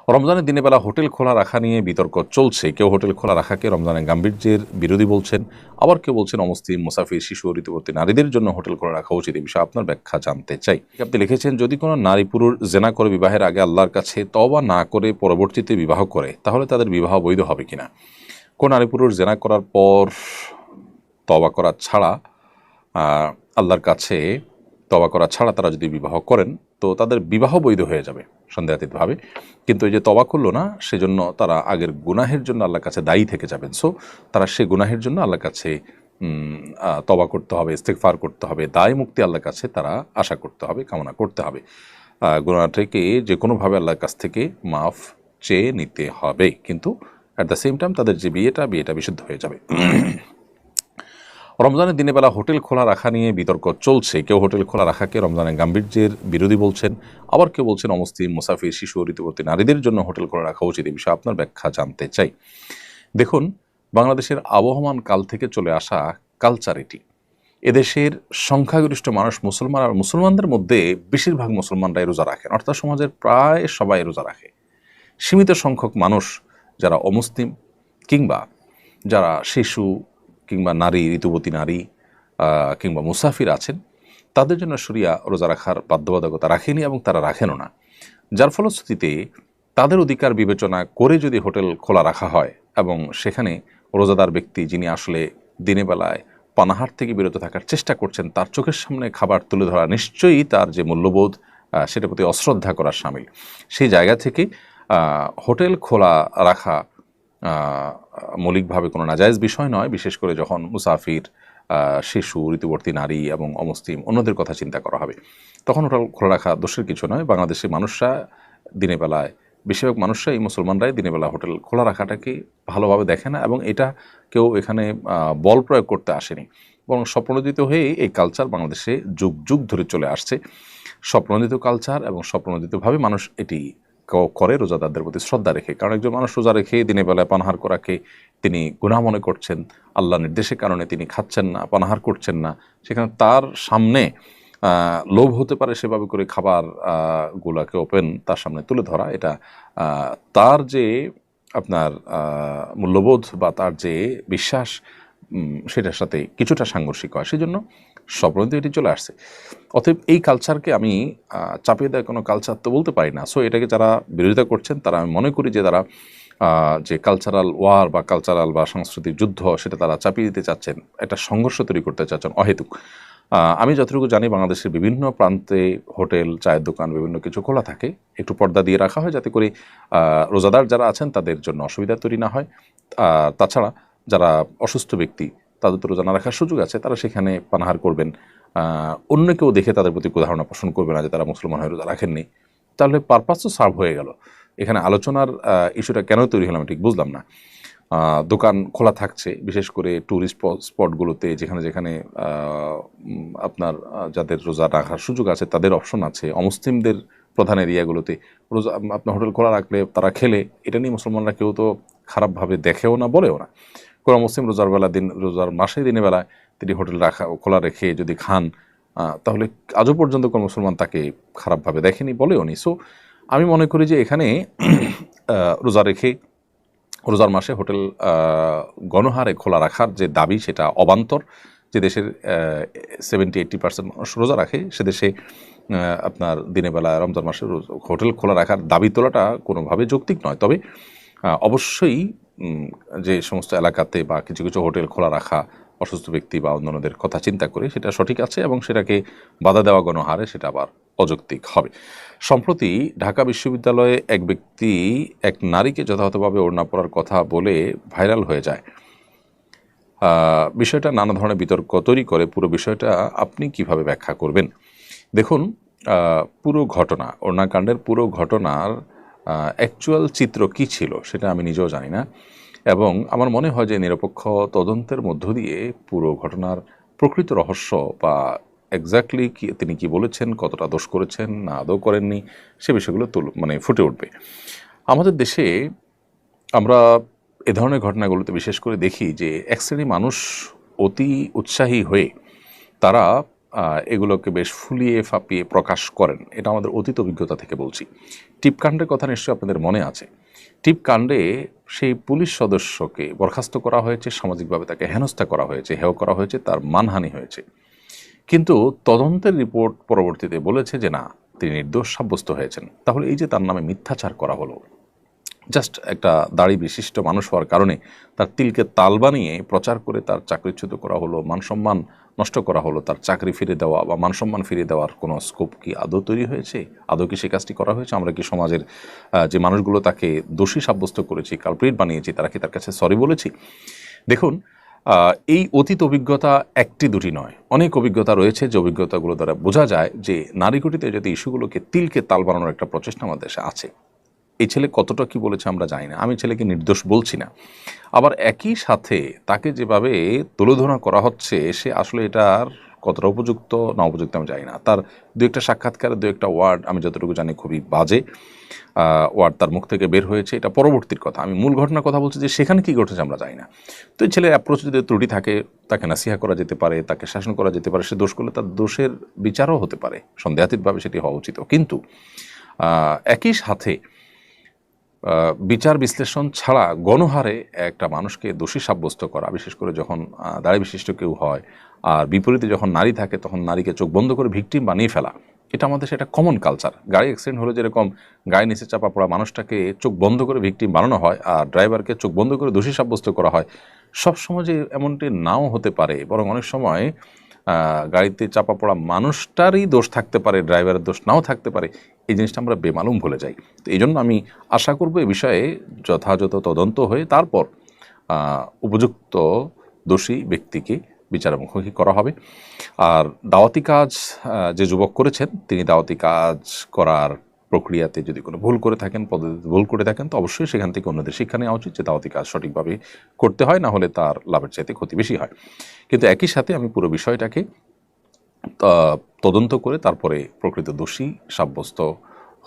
রমজানের দিনের বেলা হোটেল খোলা রাখা নিয়ে বিতর্ক চলছে। কেউ হোটেল খোলা রাখাকে রমজানের গাম্ভীর্যের বিরোধী বলছেন, আবার কেউ বলছেন অমুসলিম, মুসাফির, শিশু ও ঋতুবর্তী নারীদের জন্য হোটেল খোলা রাখা উচিত। এই বিষয়ে আপনার ব্যাখ্যা জানতে চাই। আপনি লিখেছেন, যদি কোনো নারী পুরুষ জেনা করে বিবাহের আগে আল্লাহর কাছে তওবা না করে পরবর্তীতে বিবাহ করে, তাহলে তাদের বিবাহ বৈধ হবে কিনা? কোন নারী পুরুষ জেনা করার পর তওবা করা ছাড়া আল্লাহর কাছে তওবা করা ছাড়া তারা যদি বিবাহ করেন, তো তাদের বিবাহ বৈধ হয়ে যাবে সন্দেহাতীতভাবে। কিন্তু এই যে তওবা করলো না, সেজন্য তারা আগের গুনাহের জন্য আল্লাহর কাছে দায়ী থেকে যাবেন। সো তারা সে গুনাহের জন্য আল্লাহর কাছে তওবা করতে হবে, ইস্তেগফার করতে হবে, দায় মুক্তি আল্লাহর কাছে তারা আশা করতে হবে, কামনা করতে হবে। গুনাহটাকে যে কোনোভাবে আল্লাহর কাছ থেকে মাফ চেয়ে নিতে হবে। কিন্তু অ্যাট দ্য সেম টাইম তাদের যে বিয়েটা বিশুদ্ধ হয়ে যাবে। রমজানের দিনের বেলা হোটেল খোলা রাখা নিয়ে বিতর্ক চলছে। কেউ হোটেল খোলা রাখাকে রমজানের গাম্ভীর্যের বিরোধী বলছেন, আবার কেউ বলছেন অমুসলিম, মুসাফির, শিশু ও ঋতুবর্তী নারীদের জন্য হোটেল খোলা রাখা উচিত। এই বিষয়ে আপনার ব্যাখ্যা জানতে চাই। দেখুন, বাংলাদেশের আবহমান কাল থেকে চলে আসা কালচার এটি। এদেশের সংখ্যাগরিষ্ঠ মানুষ মুসলমান, আর মুসলমানদের মধ্যে বেশিরভাগ মুসলমানরাই রোজা রাখেন, অর্থাৎ সমাজের প্রায় সবাই রোজা রাখে। সীমিত সংখ্যক মানুষ যারা অমুসলিম কিংবা যারা শিশু কিংবা নারী, ঋতুবতী নারী কিংবা মুসাফির আছেন, তাদের জন্য শরিয়া রোজা রাখার বাধ্যবাধকতা রাখেনি এবং তারা রাখেনও না। যার ফলশ্রুতিতে তাদের অধিকার বিবেচনা করে যদি হোটেল খোলা রাখা হয় এবং সেখানে রোজাদার ব্যক্তি যিনি আসলে দিনের বেলায় পানাহার থেকে বিরত থাকার চেষ্টা করছেন, তার চোখের সামনে খাবার তুলে ধরা নিশ্চয়ই তার যে মূল্যবোধ সেটার প্রতি অশ্রদ্ধা করার শামিল। সেই জায়গা থেকে হোটেল খোলা রাখা মৌলিকভাবে কোনো নাজায়েজ বিষয় নয়, বিশেষ করে যখন মুসাফির, শিশু, ঋতুবর্তী নারী এবং অমুসলিম অন্যদের কথা চিন্তা করা হবে, তখন হোটেল খোলা রাখা দোষের কিছু নয়। বাংলাদেশের মানুষরা দিনের বেলায়, বেশিরভাগ মানুষরাই, মুসলমানরাই দিনের বেলা হোটেল খোলা রাখাটাকে ভালোভাবে দেখে না এবং এটা কেউ এখানে বল প্রয়োগ করতে আসেনি, বরং স্বপ্রণোদিত হয়ে এই কালচার বাংলাদেশে যুগ যুগ ধরে চলে আসছে। স্বপ্রণোদিত কালচার এবং স্বপ্রণোদিতভাবে মানুষ এটি করে রোজাদারদের প্রতি শ্রদ্ধা রেখে। কারণ একজন মানুষ রোজা রেখে দিনের বেলায় পানাহার করাকে তিনি গুনাহ মনে করছেন, আল্লাহ নির্দেশের কারণে তিনি খাচ্ছেন না, পানাহার করছেন না, সেখানে তার সামনে লোভ হতে পারে সেভাবে করে খাবার গুলাকে ওপেন তার সামনে তুলে ধরা, এটা তার যে আপনার মূল্যবোধ বা তার যে বিশ্বাস সেটার সাথে কিছুটা সাংঘর্ষিক হয়। সেই জন্য স্বপ্রণোদিত এটি চলে আসছে। অতএব এই কালচারকে আমি চাপিয়ে দেওয়া কোনো কালচার তো বলতে পারি না। সো এটাকে যারা বিরোধিতা করছেন, তারা, আমি মনে করি যে তারা যে কালচারাল ওয়ার বা কালচারাল বা সাংস্কৃতিক যুদ্ধ সেটা তারা চাপিয়ে দিতে চাচ্ছেন, একটা সংঘর্ষ তৈরি করতে চাচ্ছেন অহেতুক। আমি যতটুকু জানি, বাংলাদেশের বিভিন্ন প্রান্তে হোটেল, চায়ের দোকান, বিভিন্ন কিছু খোলা থাকে, একটু পর্দা দিয়ে রাখা হয় যাতে করে রোজাদার যারা আছেন তাদের জন্য অসুবিধা তৈরি না হয়। তাছাড়া যারা অসুস্থ ব্যক্তি, তাদের তো রোজা না রাখার সুযোগ আছে, তারা সেখানে পানাহার করবেন। অন্য কেউ দেখে তাদের প্রতি ধারণা পোষণ করবে না যে তারা মুসলমান হয়ে রোজা রাখেননি। তাহলে পারপাস তো সার্ভ হয়ে গেল। এখানে আলোচনার ইস্যুটা কেন তৈরি হলাম ঠিক বুঝলাম না। দোকান খোলা থাকছে, বিশেষ করে ট্যুরিস্ট স্পটগুলোতে, যেখানে যেখানে আপনার যাদের রোজা রাখার সুযোগ আছে তাদের অপশন আছে। অমুসলিমদের প্রধান এরিয়াগুলোতে রোজা আপনার হোটেল খোলা রাখলে তারা খেলে, এটা নিয়ে মুসলমানরা কেউ তো খারাপভাবে দেখেও না, বলেও না। কোনো মুসলিম রোজার মাসে দিনের বেলায় তিনি হোটেল খোলা রেখে যদি খান, তাহলে আজও পর্যন্ত কোনো মুসলমান তাকে খারাপভাবে দেখেনি, বলেও নি। সো আমি মনে করি যে এখানে রোজা রেখে রোজার মাসে হোটেল গণহারে খোলা রাখার যে দাবি, সেটা অবান্তর। যে দেশের 70-80% মানুষ রোজা রাখে, সে দেশে আপনার দিনের বেলা রমজান মাসে হোটেল খোলা রাখার দাবি তোলাটা কোনোভাবে যৌক্তিক নয়। তবে অবশ্যই যে সমস্ত এলাকাতে বা কিছু কিছু হোটেল খোলা রাখা অসুস্থ ব্যক্তি বা অন্যান্যদের কথা চিন্তা করে, সেটা সঠিক আছে এবং সেটাকে বাধা দেওয়া গণহারে সেটা আবার অযৌক্তিক হবে। সম্প্রতি ঢাকা বিশ্ববিদ্যালয়ে এক ব্যক্তি এক নারীকে যথাযথভাবে ওড়না পরার কথা বলে ভাইরাল হয়ে যায়। বিষয়টা নানা ধরনের বিতর্ক তৈরি করে। পুরো বিষয়টা আপনি কিভাবে ব্যাখ্যা করবেন? দেখুন, পুরো ঘটনা, ওড়নাকাণ্ডের পুরো ঘটনার অ্যাকচুয়াল চিত্র কি ছিল সেটা আমি নিজেও জানি না, এবং আমার মনে হয় যে নিরপেক্ষ তদন্তের মধ্য দিয়ে পুরো ঘটনার প্রকৃত রহস্য বা এক্স্যাক্টলি তিনি কি বলেছেন, কতটা দোষ করেছেন না আদৌ করেননি, সে বিষয়গুলো ফুটে উঠবে। আমাদের দেশে আমরা এ ধরনের ঘটনাগুলোতে বিশেষ করে দেখি যে এক শ্রেণী মানুষ অতি উৎসাহী হয়ে তারা এগুলোকে বেশ ফুলিয়ে ফাঁপিয়ে প্রকাশ করেন। এটা আমাদের অতীত অভিজ্ঞতা থেকে বলছি। টিপকাণ্ডের কথা নিশ্চয়ই আপনাদের মনে আছে। টিপকাণ্ডে সেই পুলিশ সদস্যকে বরখাস্ত করা হয়েছে, সামাজিকভাবে তাকে হেনস্থা করা হয়েছে, হেয় করা হয়েছে, তার মানহানি হয়েছে। কিন্তু তদন্তের রিপোর্ট পরবর্তীতে বলেছে যে না, তিনি নির্দোষ সাব্যস্ত হয়েছেন। তাহলে এই যে তার নামে মিথ্যাচার করা হলো, জাস্ট একটা দাড়ি বিশিষ্ট মানুষ হওয়ার কারণে তার তিলকে তাল বানিয়ে প্রচার করে তার চাকরিচ্যুত করা হলো, মানসম্মান নষ্ট করা হলো, তার চাকরি ফিরে দেওয়া বা মানসম্মান ফিরে দেওয়ার কোনো স্কোপ কি আদৌ তৈরি হয়েছে? আদৌ কি সে কাজটি করা হয়েছে? আমরা কি সমাজের যে মানুষগুলো তাকে দোষী সাব্যস্ত করেছি, কালপ্রিট বানিয়েছি, তারা কি তার কাছে সরি বলেছি? দেখুন, এই অতীত অভিজ্ঞতা একটি দুটি নয়, অনেক অভিজ্ঞতা রয়েছে যে অভিজ্ঞতাগুলো দ্বারা বোঝা যায় যে নারীঘটিত যদি ইস্যুগুলোকে তিলকে তাল বানানোর একটা প্রচেষ্টা আমাদের দেশে আছে। এই ছেলে কতটা কি বলেছে আমরা জানি না, আমি ছেলেকে নির্দোষ বলছি না। আবার একই সাথে তাকে যেভাবে তুলোধনা করা হচ্ছে, সে আসলে এটার কতটা উপযুক্ত না উপযুক্ত আমি জানি না। তার দু একটা সাক্ষাৎকারে দু একটা ওয়ার্ড আমি যতটুকু জানি খুবই বাজে ওয়ার্ড তার মুখ থেকে বের হয়েছে, এটা পরবর্তীর কথা। আমি মূল ঘটনার কথা বলছি যে সেখানে কী ঘটেছে আমরা জানি না। তো এই ছেলের অ্যাপ্রোচ যদি ত্রুটি থাকে, তাকে নাসিহা করা যেতে পারে, তাকে শাসন করা যেতে পারে। সে দোষ করলে তার দোষের বিচারও হতে পারে, সন্দেহাতীতভাবে সেটি হওয়া উচিত। কিন্তু একই সাথে বিচার বিশ্লেষণ ছাড়া গণহারে একটা মানুষকে দোষী সাব্যস্ত করা, বিশেষ করে যখন দাড়ি বিশিষ্ট কেউ হয়, আর বিপরীতে যখন নারী থাকে তখন নারীকে চোখ বন্ধ করে ভিকটিম বানিয়ে ফেলা, এটা আমাদের সেটা কমন কালচার। গাড়ি অ্যাক্সিডেন্ট হলে যেরকম গায়ে নিচে চাপা পড়া মানুষটাকে চোখ বন্ধ করে ভিকটিম বানানো হয় আর ড্রাইভারকে চোখ বন্ধ করে দোষী সাব্যস্ত করা হয়, সব সময় যে এমনটি নাও হতে পারে, বরং অনেক সময় গাড়িতে চাপা পড়া মানুষটারই দোষ থাকতে পারে, ড্রাইভারের দোষ নাও থাকতে পারে। এই জিনিসটা আমরা বেমালুম ভুলে যাই। তো এই জন্য আমি আশা করব এ বিষয়ে যথাযথ তদন্ত হয়ে তারপর উপযুক্ত দোষী ব্যক্তিকে বিচারের মুখোমুখি করা হবে। আর দাওয়াতি কাজ যে যুবক করেছেন, তিনি দাওয়াতি কাজ করার প্রক্রিয়াতে যদি কোনো ভুল করে থাকেন, পদ্ধতিতে ভুল করে থাকেন, তো অবশ্যই সেখান থেকে অন্যদের শিক্ষা নেওয়া উচিত যে দাওয়াতি কাজ সঠিকভাবে করতে হয়, না হলে তার লাভের চাইতে ক্ষতি বেশি হয়। কিন্তু একই সাথে আমি পুরো বিষয়টাকে তদন্ত করে তারপরে প্রকৃত দোষী সাব্যস্ত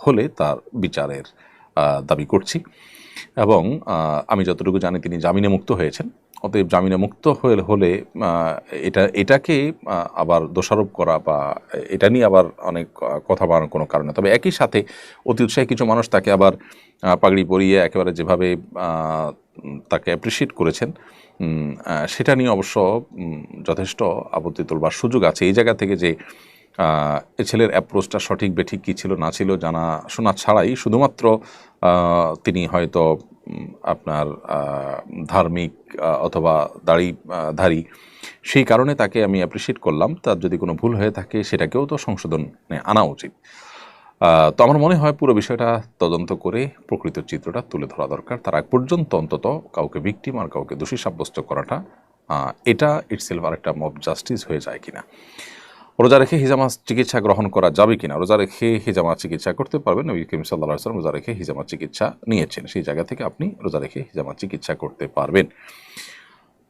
হলে তার বিচারের দাবি করছি। এবং আমি যতটুকু জানি তিনি জামিনে মুক্ত হয়েছেন। অতএব জামিনে মুক্ত হলে এটাকে আবার দোষারোপ করা বা এটা নিয়ে আবার অনেক কথা বাড়ানোর কোনো কারণে। তবে একই সাথে অতি উৎসাহী কিছু মানুষ তাকে আবার পাগড়ি পরিয়ে একেবারে যেভাবে তাকে অ্যাপ্রিসিয়েট করেছেন, সেটা নিয়ে অবশ্য যথেষ্ট আপত্তি তোলবার সুযোগ আছে। এই জায়গা থেকে যে এ ছেলের অ্যাপ্রোচটা সঠিক বেঠিক কী ছিল না ছিল জানা শোনা ছাড়াই শুধুমাত্র তিনি হয়তো আপনার ধার্মিক অথবা দাড়িধারী, সেই কারণে তাকে আমি অ্যাপ্রিসিয়েট করলাম। তার যদি কোনো ভুল হয়ে থাকে সেটাকেও তো সংশোধনে আনা উচিত। তো আমার মনে হয় পুরো বিষয়টা তদন্ত করে প্রকৃত চিত্রটা তুলে ধরা দরকার। তার আগ পর্যন্ত অন্তত কাউকে ভিকটিম আর কাউকে দোষী সাব্যস্ত করাটা এটা ইটসেলফ আরেকটা মব জাস্টিস হয়ে যায় কিনা। রোজা রেখে হিজামা চিকিৎসা গ্রহণ করা যাবে কিনা? রোজা রেখে হিজামা চিকিৎসা করতে পারবেন। নবী করিম সাল্লাল্লাহু আলাইহি ওয়াসাল্লাম রোজা রেখে হিজামা চিকিৎসা নিয়েছেন, সেই জায়গা থেকে আপনি রোজা রেখে হিজামা চিকিৎসা করতে পারবেন।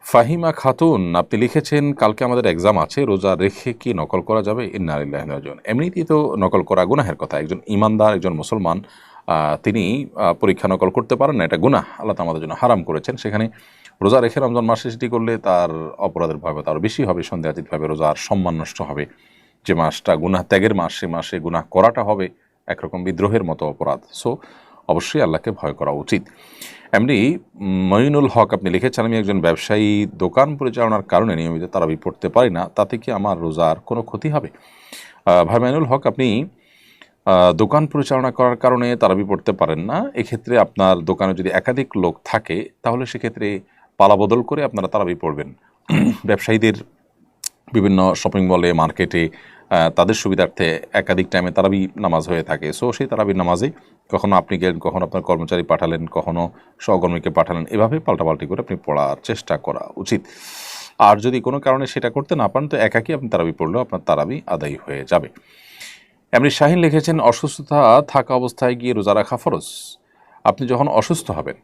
ফাহিমা খাতুন আপনি লিখেছেন, কালকে আমাদের এক্সাম আছে, রোজা রেখে কি নকল করা যাবে? ইন্না লিল্লাহি ওয়া ইন্না ইলাইহি রাজিউন। এমনিতেই তো নকল করা গুনাহের কথা। একজন ইমানদার, একজন মুসলমান তিনি পরীক্ষা নকল করতে পারেন না, এটা গুনাহ, আল্লাহ তাআলা আমাদের জন্য হারাম করেছেন। সেখানে রোজা রেখে রমজান মাসে সেটি করলে তার অপরাধের ভয়াবহতা আরও বেশি হবে। সন্দেহাতীতভাবে রোজার সম্মান নষ্ট হবে। যে মাসটা গুনাহ ত্যাগের মাস, সে মাসে গুনাহ করাটা হবে একরকম বিদ্রোহের মতো অপরাধ। সো অবশ্যই আল্লাহকে ভয় করা উচিত। এমনি মঈনুল হক আপনি লিখেছেন, আমি একজন ব্যবসায়ী, দোকান পরিচালনার কারণে নিয়মিত তারাবি পড়তে পারি না, তাতে কি আমার রোজার কোনো ক্ষতি হবে? ভাই মঈনুল হক, আপনি দোকান পরিচালনা করার কারণে তারাবি পড়তে পারেন না, এক্ষেত্রে আপনার দোকানে যদি একাধিক লোক থাকে তাহলে সেক্ষেত্রে পালা বদল করে আপনারা তারাবি পড়বেন। ব্যবসায়ীদের বিভিন্ন শপিং মলে, মার্কেটে তাদের সুবিধার্থে একাধিক টাইমে তারাবি নামাজ হয়ে থাকে। সো সেই তারাবির নামাজে কখনো আপনি গেলেন, কখনো আপনার কর্মচারী পাঠালেন, কখনো সহকর্মীকে পাঠালেন, এভাবে পাল্টাপাল্টি করে আপনি পড়ার চেষ্টা করা উচিত। আর যদি কোনো কারণে সেটা করতে না পারেন তো একাকী আপনি তারাবি পড়লেও আপনার তারাবি আদায় হয়ে যাবে। এমনি শাহিন লিখেছেন, অসুস্থতা থাকা অবস্থায় গিয়ে রোজা রাখা ফরজ। আপনি যখন অসুস্থ হবেন,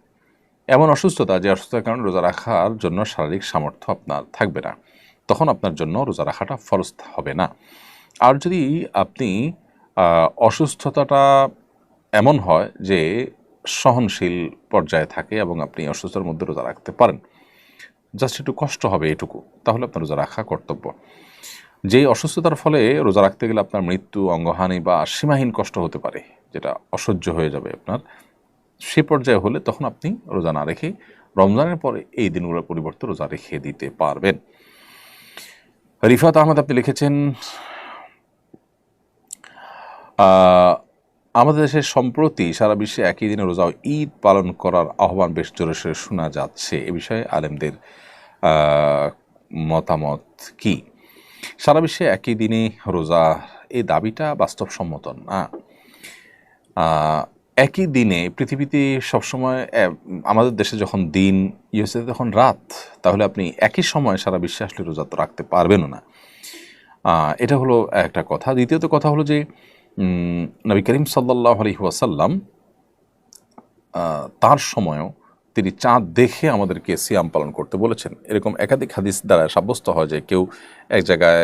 এমন অসুস্থতা যে অসুস্থতার কারণে রোজা রাখার জন্য শারীরিক সামর্থ্য আপনার থাকবে না, তখন আপনার জন্য রোজা রাখাটা ফরজ হবে না। আর যদি আপনি অসুস্থতাটা এমন হয় যে সহনশীল পর্যায়ে থাকে এবং আপনি অসুস্থতার মধ্যে রোজা রাখতে পারেন, জাস্ট একটু কষ্ট হবে এটুকু, তাহলে আপনার রোজা রাখা কর্তব্য। যেই অসুস্থতার ফলে রোজা রাখতে গেলে আপনার মৃত্যু, অঙ্গহানি বা সীমাহীন কষ্ট হতে পারে, যেটা অসহ্য হয়ে যাবে আপনার, সে পর্যায়ে হলে তখন আপনি রোজা না রেখে রমজানের পরে এই দিনগুলোর পরিবর্তে রোজা রেখে দিতে পারবেন। রিফাত আহমদ আপনি লিখেছেন, আমাদের দেশে সম্প্রতি সারা বিশ্বে একই দিনে রোজা ও ঈদ পালন করার আহ্বান বেশ জোরে সোরে শোনা যাচ্ছে। এ বিষয়ে আলেমদের মতামত কি? সারা বিশ্বে একই দিনে রোজা, এই দাবিটা বাস্তবসম্মত না। একই দিনে পৃথিবীতে সবসময় আমাদের দেশে যখন দিন হচ্ছে তখন রাত, তাহলে আপনি একই সময় সারা বিশ্বে আসলে রোজা তো রাখতে পারবেনও না। এটা হলো একটা কথা। দ্বিতীয়ত কথা হলো যে নবী করিম সাল্লাল্লাহু আলাইহি ওয়াসাল্লাম তার সময়ও তিনি চাঁদ দেখে আমাদেরকে সিয়াম পালন করতে বলেছেন। এরকম একাধিক হাদিস দ্বারা সাব্যস্ত হয় যে কেউ এক জায়গায়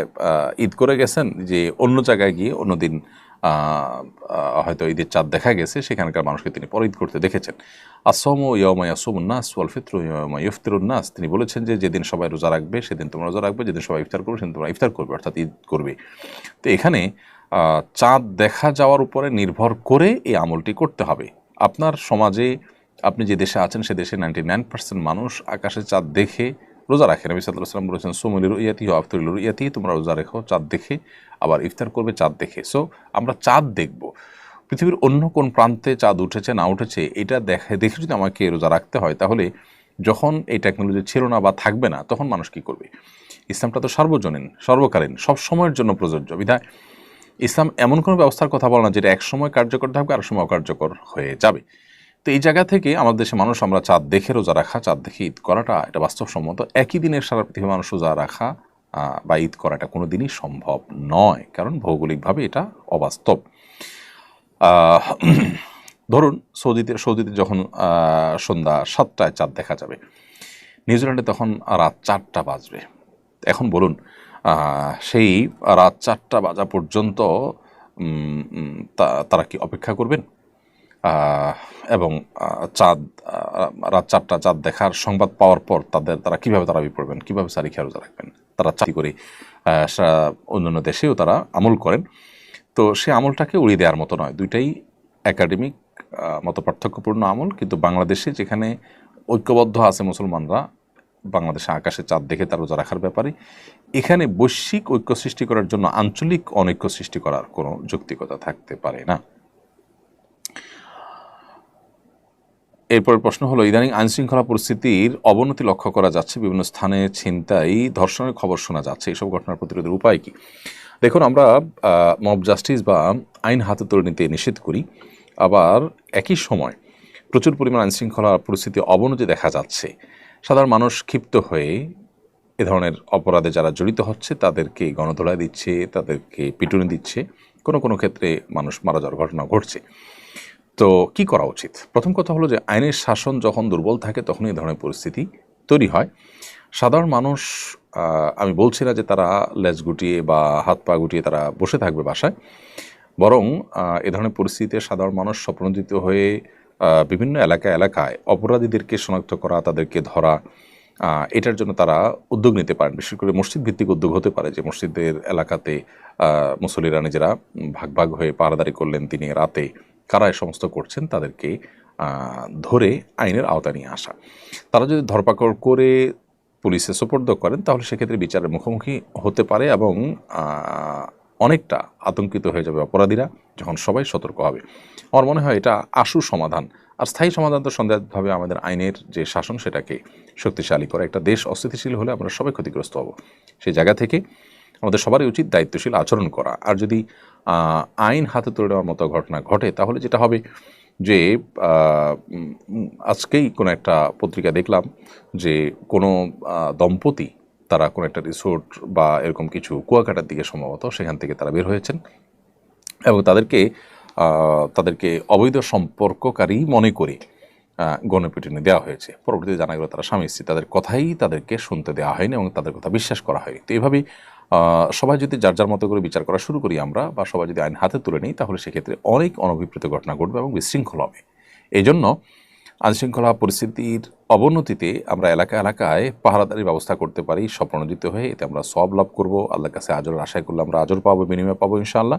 ঈদ করে গেছেন, যে অন্য জায়গায় গিয়ে অন্য দিন হয়তো ঈদের চাঁদ দেখা গেছে, সেখানকার মানুষকে তিনি পরে ঈদ করতে দেখেছেন। আসসামু ইয়াওমা ইয়াসুমুন নাস ওয়াল ফিতরু ইয়াওমা ইফতিরুন নাস, তিনি বলেছেন যে যেদিন সবাই রোজা রাখবে সেদিন তোমরা রোজা রাখবে, যেদিন সবাই ইফতার করবে সেদিন তোমরা ইফতার করবে, অর্থাৎ ঈদ করবে। তো এখানে চাঁদ দেখা যাওয়ার উপরে নির্ভর করে এই আমলটি করতে হবে। আপনার সমাজে আপনি যে দেশে আছেন সে দেশে 99% মানুষ আকাশে চাঁদ দেখে রোজা রাখে। নবী সাল্লাল্লাহু আলাইহি ওয়াসাল্লাম বলেছেন সুমু লিরুইয়াতিহি ওয়া আফতিরু লিরুইয়াতিহি, তোমরা রোজা রেখো চাঁদ দেখে, আবার ইফতার করবে চাঁদ দেখে। সো আমরা চাঁদ দেখব, পৃথিবীর অন্য কোন প্রান্তে চাঁদ উঠেছে না উঠেছে এটা দেখে যদি আমাকে রোজা রাখতে হয়, তাহলে যখন এই টেকনোলজি ছিল না বা থাকবে না তখন মানুষ কী করবে? ইসলামটা তো সার্বজনীন, সর্বকালীন, সব সময়ের জন্য প্রযোজ্য। বিধায় ইসলাম এমন কোনো ব্যবস্থার কথা বলে না যেটা এক সময় কার্যকর থাকবে আর সময় অকার্যকর হয়ে যাবে। তো এই জায়গা থেকে আমাদের দেশে মানুষ আমরা চাঁদ দেখে রোজা রাখা, চাঁদ দেখে ঈদ করাটা এটা বাস্তবসম্মত। একই দিনের সারা পৃথিবীর মানুষ রোজা রাখা বা ঈদ করাটা কোনো দিনই সম্ভব নয়, কারণ ভৌগোলিকভাবে এটা অবাস্তব। ধরুন সৌদিতে যখন সন্ধ্যা 7টায় চাঁদ দেখা যাবে, নিউজিল্যান্ডে তখন রাত 4টা বাজবে। এখন বলুন সেই রাত 4টা বাজা পর্যন্ত তারা কি অপেক্ষা করবেন? এবং চাঁদ রাত 4টা চাঁদ দেখার সংবাদ পাওয়ার পর তারা কীভাবে তারাবি পড়বেন, কীভাবে সারি খেয়া রোজা রাখবেন? তারা চাকরি করে অন্যান্য দেশেও তারা আমল করেন। তো সে আমলটাকে উড়িয়ে দেওয়ার মতো নয়, দুইটাই একাডেমিক মতো পার্থক্যপূর্ণ আমল। কিন্তু বাংলাদেশে যেখানে ঐক্যবদ্ধ আছে মুসলমানরা বাংলাদেশে আকাশে চাঁদ দেখে তার রোজা রাখার ব্যাপারে, এখানে বৈশ্বিক ঐক্য সৃষ্টি করার জন্য আঞ্চলিক অনৈক্য সৃষ্টি করার কোনো যৌক্তিকতা থাকতে পারে না। এরপরের প্রশ্ন হলো, ইদানিং আইনশৃঙ্খলা পরিস্থিতির অবনতি লক্ষ্য করা যাচ্ছে, বিভিন্ন স্থানে ছিনতাই, ধর্ষণের খবর শোনা যাচ্ছে, এইসব ঘটনার প্রতিরোধের উপায় কি? দেখুন, আমরা মব জাস্টিস বা আইন হাতে তুলে নিতে নিষেধ করি, আবার একই সময় প্রচুর পরিমাণ আইনশৃঙ্খলা পরিস্থিতি অবনতি দেখা যাচ্ছে। সাধারণ মানুষ ক্ষিপ্ত হয়ে এ ধরনের অপরাধে যারা জড়িত হচ্ছে তাদেরকে গণধোলাই দিচ্ছে, তাদেরকে পিটুনি দিচ্ছে, কোনো ক্ষেত্রে মানুষ মারা যাওয়ার ঘটনা ঘটছে। তো কি করা উচিত? প্রথম কথা হলো যে আইনের শাসন যখন দুর্বল থাকে তখনই এই ধরনের পরিস্থিতি তৈরি হয়। সাধারণ মানুষ, আমি বলছি না যে তারা লেজ গুটিয়ে বা হাত পা গুটিয়ে তারা বসে থাকবে বাসায়, বরং এ ধরনের পরিস্থিতিতে সাধারণ মানুষ স্বপ্নজিত হয়ে বিভিন্ন এলাকায় অপরাধীদেরকে শনাক্ত করা, তাদেরকে ধরা, এটার জন্য তারা উদ্যোগ নিতে পারেন। বিশেষ করে মসজিদ ভিত্তিক উদ্যোগ হতে পারে, যে মসজিদের এলাকাতে মুসল্লিরা নিজেরা ভাগ হয়ে পাহারাদারি করলেন দিনে রাতে, কারা এ সমস্ত করছেন তাদেরকে ধরে আইনের আওতায় নিয়ে আসা। তারা যদি ধরপাকড় করে পুলিশে সোপর্দ করেন তাহলে সেক্ষেত্রে বিচারের মুখোমুখি হতে পারে এবং অনেকটা আতঙ্কিত হয়ে যাবে অপরাধীরা যখন সবাই সতর্ক হবে। আমার মনে হয় এটা আশু সমাধান। আর স্থায়ী সমাধান তো সন্দেহভাবে আমাদের আইনের যে শাসন সেটাকে শক্তিশালী করে। একটা দেশ অস্থিতিশীল হলে আমরা সবাই ক্ষতিগ্রস্ত হব। সেই জায়গা থেকে আমাদের সবারই উচিত দায়িত্বশীল আচরণ করা। আর যদি আইন হাতে তুলে নেওয়ার মতো ঘটনা ঘটে তাহলে যেটা হবে যে আজকেই কোনো একটা পত্রিকা দেখলাম যে কোনো দম্পতি তারা কোনো একটা রিসোর্ট বা এরকম কিছু কুয়াকাটার দিকে সম্ভবত, সেখান থেকে তারা বের হয়েছেন এবং তাদেরকে অবৈধ সম্পর্ককারী মনে করে গণপিটুনি দেওয়া হয়েছে। পরবর্তীতে জানা গেল তারা স্বামী স্ত্রী, তাদের কথাই তাদেরকে শুনতে দেওয়া হয়নি এবং তাদের কথা বিশ্বাস করা হয়নি। তো এইভাবেই সবাই যদি যার মতো করে বিচার করা শুরু করি আমরা, বা সবাই যদি আইন হাতে তুলে নিই, তাহলে সেক্ষেত্রে অনেক অনভিপ্রেত ঘটনা ঘটবে এবং বিশৃঙ্খল হবে। এই জন্য আইনশৃঙ্খলা পরিস্থিতির অবনতিতে আমরা এলাকায় পাহারাদারির ব্যবস্থা করতে পারি স্বপ্রণোদিত হয়ে, এতে আমরা সওয়াব লাভ করব। আল্লাহর কাছে আজরের আশায় করলে আমরা আজর পাবো, বিনিময় পাবো ইনশাআল্লাহ।